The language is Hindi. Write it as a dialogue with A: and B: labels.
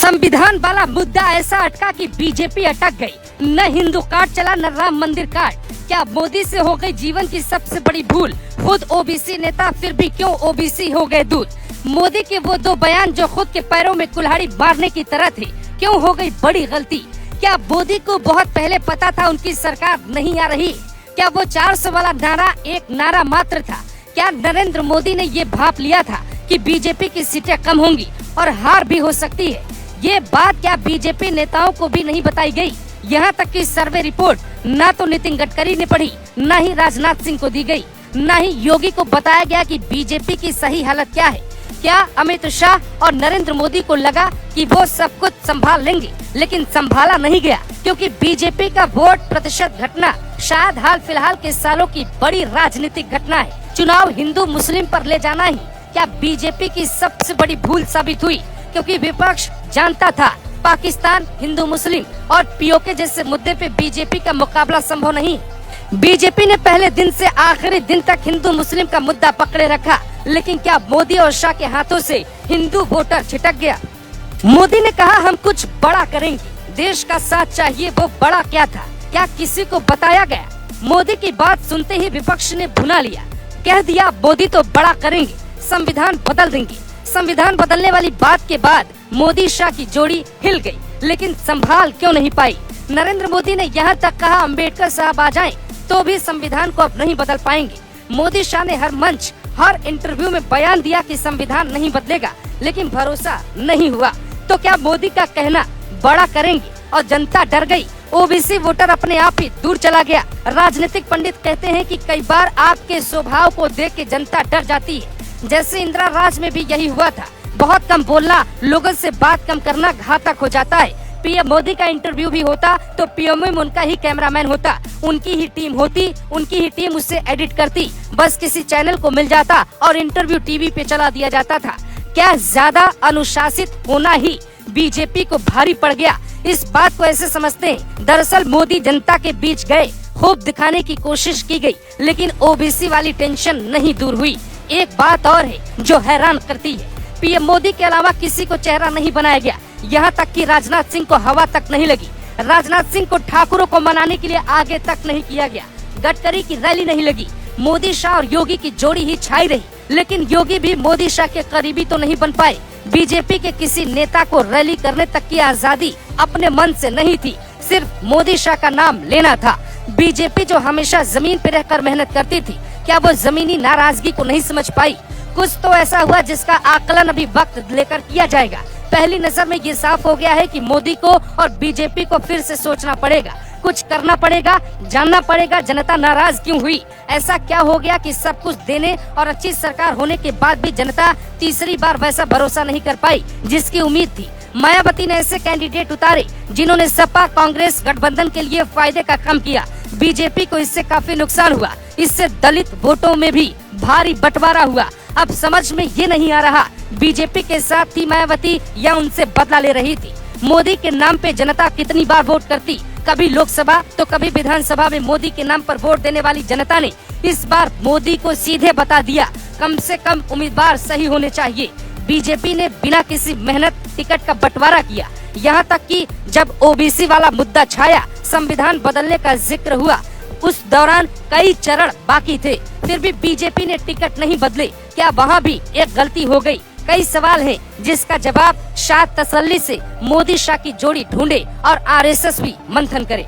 A: संविधान वाला मुद्दा ऐसा अटका कि बीजेपी अटक गई। न हिंदू कार्ड चला न राम मंदिर कार्ड। क्या मोदी से हो गई जीवन की सबसे बड़ी भूल? खुद ओबीसी नेता फिर भी क्यों ओबीसी हो गए दूध? मोदी के वो दो बयान जो खुद के पैरों में कुल्हाड़ी मारने की तरह थे, क्यों हो गई बड़ी गलती? क्या मोदी को बहुत पहले पता था उनकी सरकार नहीं आ रही? क्या वो 400 वाला नारा एक नारा मात्र था? क्या नरेंद्र मोदी ने ये भाप लिया था कि बीजेपी की सीटें कम होंगी और हार भी हो सकती है? ये बात क्या बीजेपी नेताओं को भी नहीं बताई गई? यहाँ तक कि सर्वे रिपोर्ट न तो नितिन गडकरी ने पढ़ी, न ही राजनाथ सिंह को दी गई, न ही योगी को बताया गया कि बीजेपी की सही हालत क्या है। क्या अमित शाह और नरेंद्र मोदी को लगा कि वो सब कुछ संभाल लेंगे, लेकिन संभाला नहीं गया, क्योंकि बीजेपी का वोट प्रतिशत घटना शायद हाल फिलहाल के सालों की बड़ी राजनीतिक घटना है। चुनाव हिंदू मुस्लिम पर ले जाना ही क्या बीजेपी की सबसे बड़ी भूल साबित हुई? क्योंकि विपक्ष जानता था पाकिस्तान, हिंदू मुस्लिम और पीओके जैसे मुद्दे पे बीजेपी का मुकाबला संभव नहीं। बीजेपी ने पहले दिन से आखिरी दिन तक हिंदू मुस्लिम का मुद्दा पकड़े रखा, लेकिन क्या मोदी और शाह के हाथों से हिंदू वोटर छिटक गया? मोदी ने कहा हम कुछ बड़ा करेंगे, देश का साथ चाहिए। वो बड़ा क्या था? क्या किसी को बताया गया? मोदी की बात सुनते ही विपक्ष ने भुना लिया, कह दिया मोदी तो बड़ा करेंगे, संविधान बदल देंगे। संविधान बदलने वाली बात के बाद मोदी शाह की जोड़ी हिल गई, लेकिन संभाल क्यों नहीं पाई? नरेंद्र मोदी ने यहाँ तक कहा अम्बेडकर साहब आ जाएं, तो भी संविधान को अब नहीं बदल पाएंगे। मोदी शाह ने हर मंच, हर इंटरव्यू में बयान दिया कि संविधान नहीं बदलेगा, लेकिन भरोसा नहीं हुआ। तो क्या मोदी का कहना बड़ा करेंगे और जनता डर गई? ओबीसी वोटर अपने आप ही दूर चला गया। राजनीतिक पंडित कहते हैं कि कई बार आपके स्वभाव को देख के जनता डर जाती है। जैसे इंदिरा राज में भी यही हुआ था। बहुत कम बोलना, लोगों से बात कम करना घातक हो जाता है। पीएम मोदी का इंटरव्यू भी होता तो पीएम में उनका ही कैमरामैन होता, उनकी ही टीम होती, उनकी ही टीम उससे एडिट करती। बस किसी चैनल को मिल जाता और इंटरव्यू टीवी पे चला दिया जाता था। क्या ज्यादा अनुशासित होना ही बीजेपी को भारी पड़ गया? इस बात को ऐसे समझते हैं, दरअसल मोदी जनता के बीच गए, खूब दिखाने की कोशिश की गई, लेकिन ओबीसी वाली टेंशन नहीं दूर हुई। एक बात और है जो हैरान करती है, पीएम मोदी के अलावा किसी को चेहरा नहीं बनाया गया। यहाँ तक कि राजनाथ सिंह को हवा तक नहीं लगी। राजनाथ सिंह को ठाकुरों को मनाने के लिए आगे तक नहीं किया गया। गडकरी की रैली नहीं लगी। मोदी शाह और योगी की जोड़ी ही छाई रही, लेकिन योगी भी मोदी शाह के करीबी तो नहीं बन पाए। बीजेपी के किसी नेता को रैली करने तक की आजादी अपने मन से नहीं थी, सिर्फ मोदी शाह का नाम लेना था। बीजेपी जो हमेशा जमीन पर रहकर मेहनत करती थी, क्या वो जमीनी नाराजगी को नहीं समझ पाई? कुछ तो ऐसा हुआ जिसका आकलन अभी वक्त लेकर किया जाएगा। पहली नजर में ये साफ हो गया है कि मोदी को और बीजेपी को फिर से सोचना पड़ेगा, कुछ करना पड़ेगा, जानना पड़ेगा जनता नाराज क्यों हुई। ऐसा क्या हो गया कि सब कुछ देने और अच्छी सरकार होने के बाद भी जनता तीसरी बार वैसा भरोसा नहीं कर पाई जिसकी उम्मीद थी। मायावती ने ऐसे कैंडिडेट उतारे जिन्होंने सपा कांग्रेस गठबंधन के लिए फायदे का काम किया। बीजेपी को इससे काफी नुकसान हुआ। इससे दलित वोटों में भी भारी बंटवारा हुआ। अब समझ में ये नहीं आ रहा बीजेपी के साथ थी मायावती या उनसे बदला ले रही थी। मोदी के नाम पे जनता कितनी बार वोट करती, कभी लोकसभा तो कभी विधानसभा में मोदी के नाम पर वोट देने वाली जनता ने इस बार मोदी को सीधे बता दिया, कम से कम उम्मीदवार सही होने चाहिए। बीजेपी ने बिना किसी मेहनत टिकट का बंटवारा किया। यहाँ तक कि जब ओबीसी वाला मुद्दा छाया, संविधान बदलने का जिक्र हुआ, उस दौरान कई चरण बाकी थे, फिर भी बीजेपी ने टिकट नहीं बदले। क्या वहाँ भी एक गलती हो गई? कई सवाल हैं जिसका जवाब शायद तसल्ली से मोदी शाह की जोड़ी ढूंढे और आरएसएस भी मंथन करे।